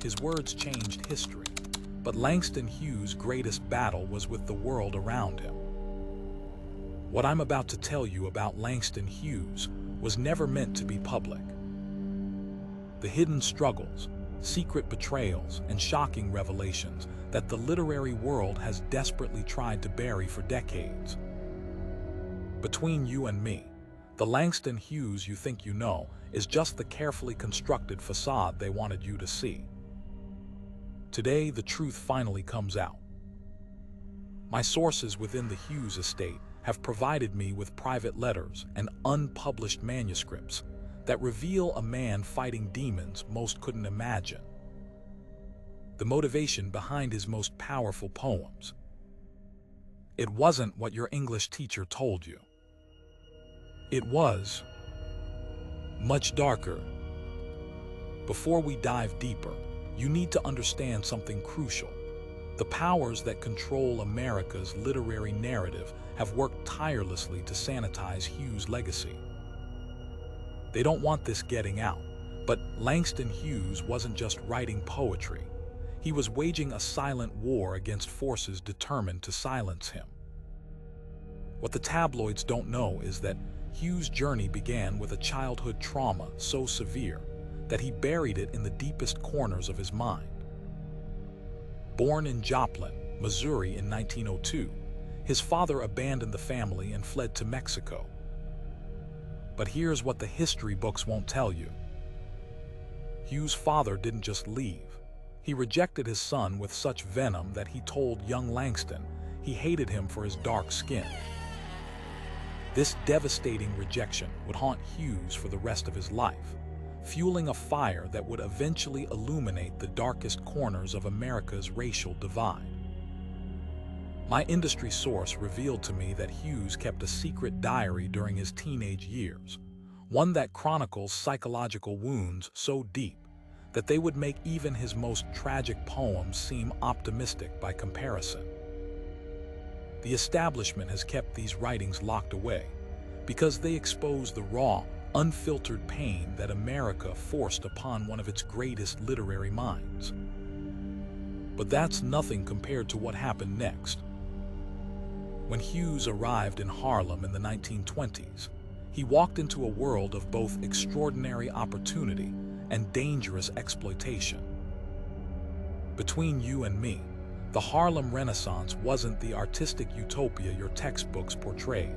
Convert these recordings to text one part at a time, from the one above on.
His words changed history, but Langston Hughes' greatest battle was with the world around him. What I'm about to tell you about Langston Hughes was never meant to be public. The hidden struggles, secret betrayals, and shocking revelations that the literary world has desperately tried to bury for decades. Between you and me, the Langston Hughes you think you know is just the carefully constructed facade they wanted you to see. Today, the truth finally comes out. My sources within the Hughes estate have provided me with private letters and unpublished manuscripts that reveal a man fighting demons most couldn't imagine. The motivation behind his most powerful poems. It wasn't what your English teacher told you. It was much darker. Before we dive deeper, you need to understand something crucial. The powers that control America's literary narrative have worked tirelessly to sanitize Hughes' legacy. They don't want this getting out, but Langston Hughes wasn't just writing poetry. He was waging a silent war against forces determined to silence him. What the tabloids don't know is that Hughes' journey began with a childhood trauma so severe that he buried it in the deepest corners of his mind. Born in Joplin, Missouri in 1902, his father abandoned the family and fled to Mexico. But here's what the history books won't tell you. Hughes' father didn't just leave. He rejected his son with such venom that he told young Langston he hated him for his dark skin. This devastating rejection would haunt Hughes for the rest of his life, fueling a fire that would eventually illuminate the darkest corners of America's racial divide. My industry source revealed to me that Hughes kept a secret diary during his teenage years, one that chronicles psychological wounds so deep that they would make even his most tragic poems seem optimistic by comparison. The establishment has kept these writings locked away because they expose the raw, unfiltered pain that America forced upon one of its greatest literary minds. But that's nothing compared to what happened next. When Hughes arrived in Harlem in the 1920s, he walked into a world of both extraordinary opportunity and dangerous exploitation. Between you and me, the Harlem Renaissance wasn't the artistic utopia your textbooks portrayed.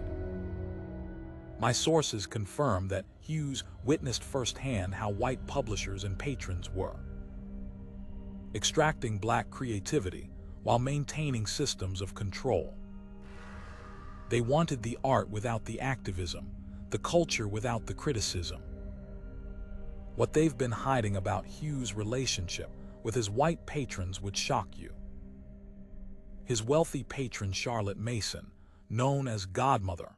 My sources confirm that Hughes witnessed firsthand how white publishers and patrons were extracting black creativity while maintaining systems of control. They wanted the art without the activism, the culture without the criticism. What they've been hiding about Hughes' relationship with his white patrons would shock you. His wealthy patron Charlotte Mason, known as Godmother,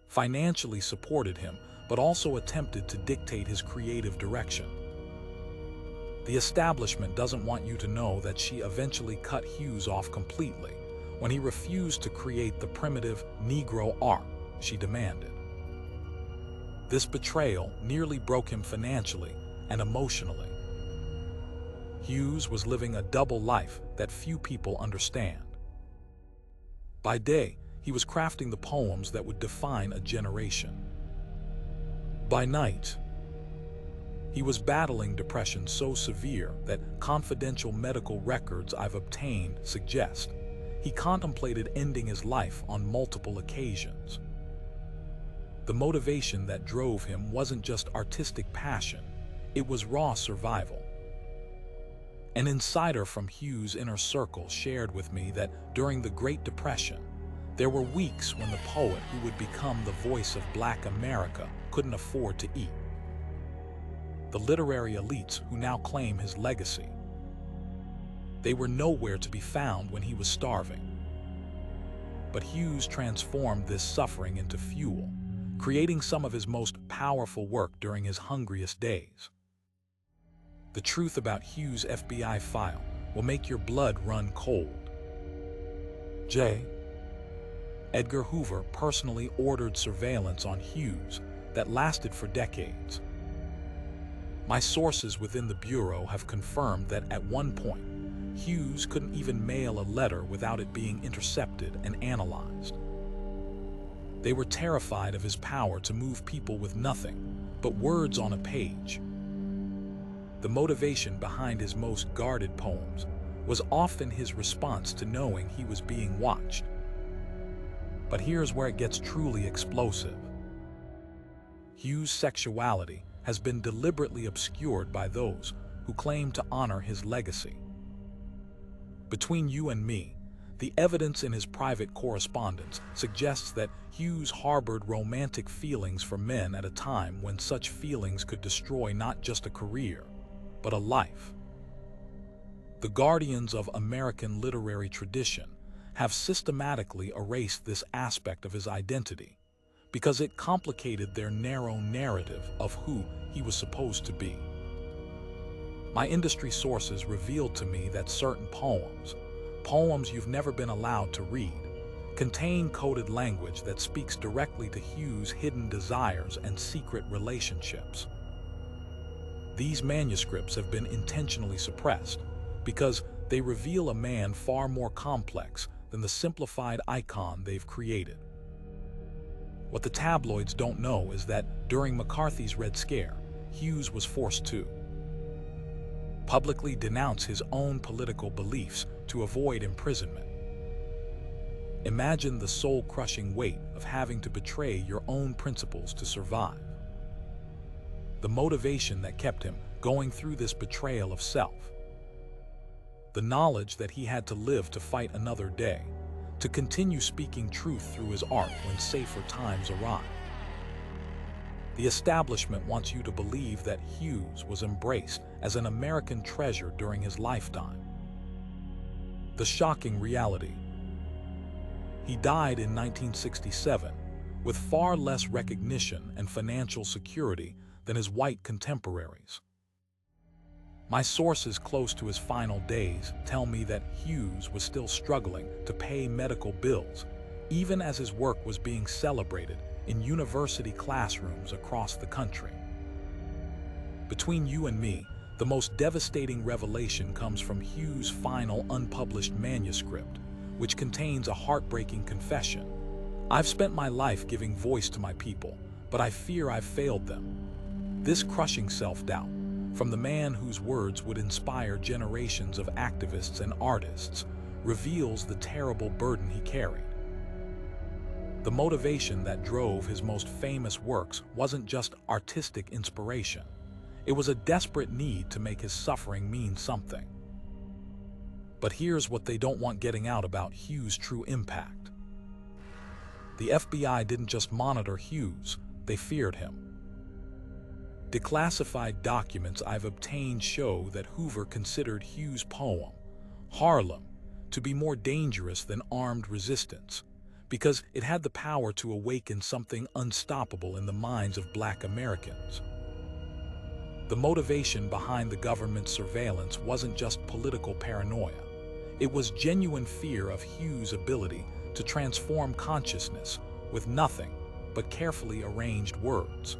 financially supported him but also attempted to dictate his creative direction. The establishment doesn't want you to know that she eventually cut Hughes off completely when he refused to create the primitive Negro art she demanded. This betrayal nearly broke him financially and emotionally. Hughes was living a double life that few people understand. By day, he was crafting the poems that would define a generation. By night, he was battling depression so severe that confidential medical records I've obtained suggest he contemplated ending his life on multiple occasions. The motivation that drove him wasn't just artistic passion, it was raw survival. An insider from Hughes' inner circle shared with me that during the Great Depression, there were weeks when the poet who would become the voice of Black America couldn't afford to eat. The literary elites who now claim his legacy, they were nowhere to be found when he was starving. But Hughes transformed this suffering into fuel, creating some of his most powerful work during his hungriest days. The truth about Hughes' FBI file will make your blood run cold. J. Edgar Hoover personally ordered surveillance on Hughes that lasted for decades. My sources within the Bureau have confirmed that at one point, Hughes couldn't even mail a letter without it being intercepted and analyzed. They were terrified of his power to move people with nothing but words on a page. The motivation behind his most guarded poems was often his response to knowing he was being watched. But here's where it gets truly explosive. Hughes' sexuality has been deliberately obscured by those who claim to honor his legacy. Between you and me, the evidence in his private correspondence suggests that Hughes harbored romantic feelings for men at a time when such feelings could destroy not just a career, but a life. The guardians of American literary tradition have systematically erased this aspect of his identity because it complicated their narrow narrative of who he was supposed to be. My industry sources revealed to me that certain poems you've never been allowed to read, contain coded language that speaks directly to Hughes' hidden desires and secret relationships. These manuscripts have been intentionally suppressed because they reveal a man far more complex than the simplified icon they've created. What the tabloids don't know is that during McCarthy's Red Scare, Hughes was forced to publicly denounce his own political beliefs to avoid imprisonment. Imagine the soul-crushing weight of having to betray your own principles to survive. The motivation that kept him going through this betrayal of self. The knowledge that he had to live to fight another day, to continue speaking truth through his art when safer times arrive. The establishment wants you to believe that Hughes was embraced as an American treasure during his lifetime. The shocking reality: he died in 1967 with far less recognition and financial security than his white contemporaries. My sources close to his final days tell me that Hughes was still struggling to pay medical bills, even as his work was being celebrated in university classrooms across the country. Between you and me, the most devastating revelation comes from Hughes' final unpublished manuscript, which contains a heartbreaking confession. I've spent my life giving voice to my people, but I fear I've failed them. This crushing self-doubt, from the man whose words would inspire generations of activists and artists, reveals the terrible burden he carried. The motivation that drove his most famous works wasn't just artistic inspiration. It was a desperate need to make his suffering mean something. But here's what they don't want getting out about Hughes' true impact. The FBI didn't just monitor Hughes, they feared him. Declassified documents I've obtained show that Hoover considered Hughes' poem, Harlem, to be more dangerous than armed resistance, because it had the power to awaken something unstoppable in the minds of Black Americans. The motivation behind the government's surveillance wasn't just political paranoia. It was genuine fear of Hughes' ability to transform consciousness with nothing but carefully arranged words.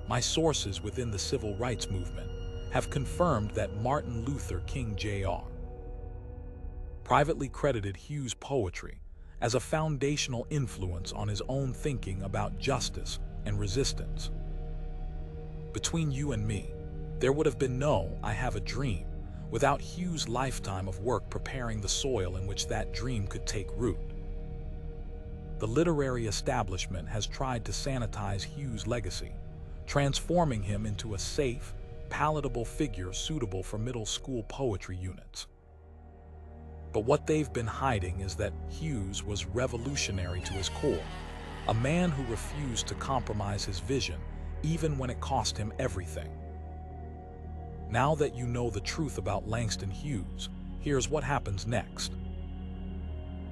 My sources within the civil rights movement have confirmed that Martin Luther King Jr. privately credited Hughes' poetry as a foundational influence on his own thinking about justice and resistance. Between you and me, there would have been no "I Have a Dream" without Hughes' lifetime of work preparing the soil in which that dream could take root. The literary establishment has tried to sanitize Hughes' legacy, transforming him into a safe, palatable figure suitable for middle school poetry units. But what they've been hiding is that Hughes was revolutionary to his core, a man who refused to compromise his vision even when it cost him everything. Now that you know the truth about Langston Hughes, here's what happens next.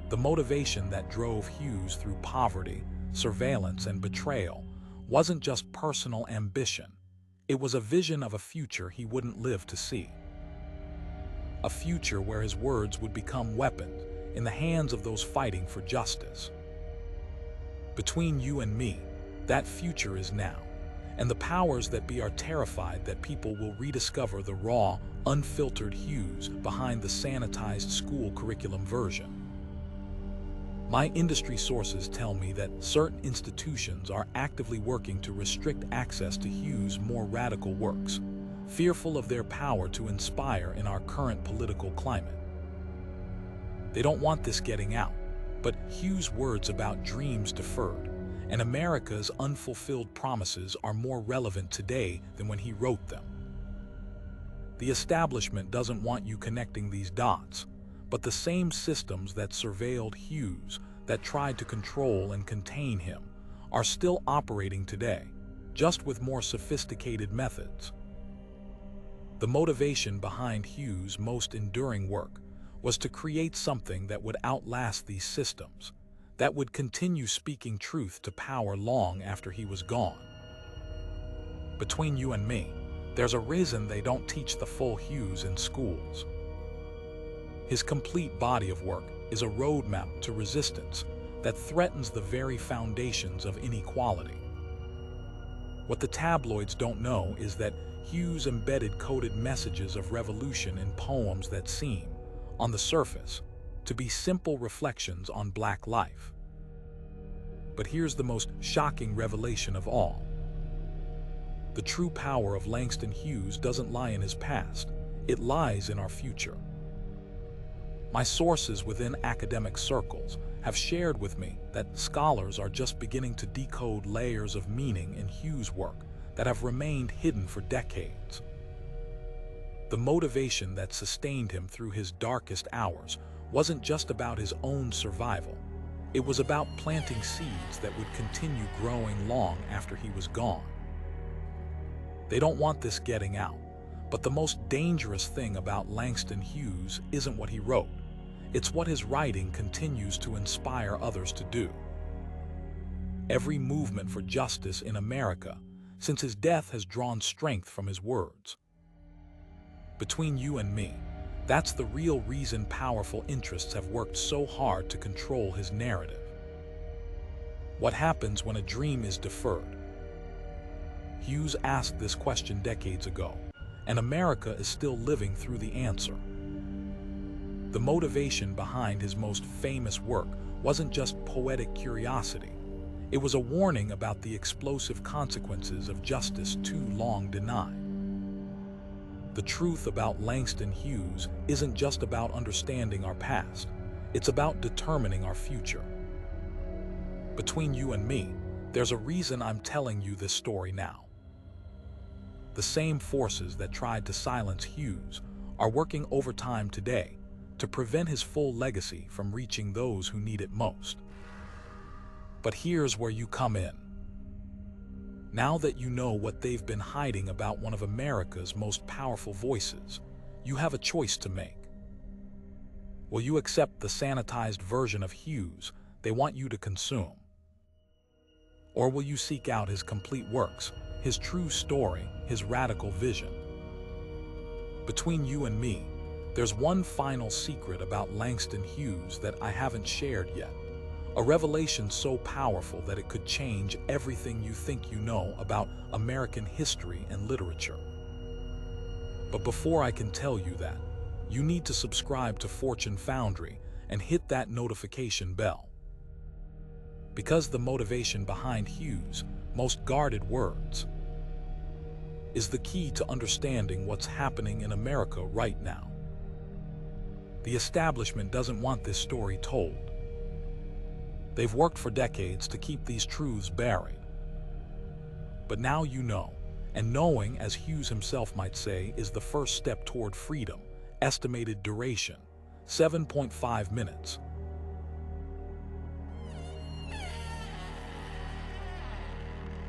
The motivation that drove Hughes through poverty, surveillance, and betrayal wasn't just personal ambition. It was a vision of a future he wouldn't live to see. A future where his words would become weapons in the hands of those fighting for justice. Between you and me, that future is now, And the powers that be are terrified that people will rediscover the raw, unfiltered Hughes behind the sanitized school curriculum version. My industry sources tell me that certain institutions are actively working to restrict access to Hughes' more radical works, fearful of their power to inspire in our current political climate. They don't want this getting out, but Hughes' words about dreams deferred and America's unfulfilled promises are more relevant today than when he wrote them. The establishment doesn't want you connecting these dots, but the same systems that surveilled Hughes, that tried to control and contain him, are still operating today, just with more sophisticated methods. The motivation behind Hughes' most enduring work was to create something that would outlast these systems, that would continue speaking truth to power long after he was gone. Between you and me, there's a reason they don't teach the full Hughes in schools. His complete body of work is a roadmap to resistance that threatens the very foundations of inequality. What the tabloids don't know is that Hughes embedded coded messages of revolution in poems that seem, on the surface, to be simple reflections on Black life. But here's the most shocking revelation of all. The true power of Langston Hughes doesn't lie in his past, it lies in our future. My sources within academic circles have shared with me that scholars are just beginning to decode layers of meaning in Hughes' work that have remained hidden for decades. The motivation that sustained him through his darkest hours wasn't just about his own survival. It was about planting seeds that would continue growing long after he was gone. They don't want this getting out, but the most dangerous thing about Langston Hughes isn't what he wrote. It's what his writing continues to inspire others to do. Every movement for justice in America since his death has drawn strength from his words. Between you and me, that's the real reason powerful interests have worked so hard to control his narrative. What happens when a dream is deferred? Hughes asked this question decades ago, and America is still living through the answer. The motivation behind his most famous work wasn't just poetic curiosity. It was a warning about the explosive consequences of justice too long denied. The truth about Langston Hughes isn't just about understanding our past, it's about determining our future. Between you and me, there's a reason I'm telling you this story now. The same forces that tried to silence Hughes are working overtime today to prevent his full legacy from reaching those who need it most. But here's where you come in. Now that you know what they've been hiding about one of America's most powerful voices, you have a choice to make. Will you accept the sanitized version of Hughes they want you to consume? Or will you seek out his complete works, his true story, his radical vision? Between you and me, there's one final secret about Langston Hughes that I haven't shared yet. A revelation so powerful that it could change everything you think you know about American history and literature. But before I can tell you that, you need to subscribe to Fortune Foundry and hit that notification bell. Because the motivation behind Hughes' most guarded words is the key to understanding what's happening in America right now. The establishment doesn't want this story told. They've worked for decades to keep these truths buried. But now you know, and knowing, as Hughes himself might say, is the first step toward freedom. Estimated duration, 7.5 minutes.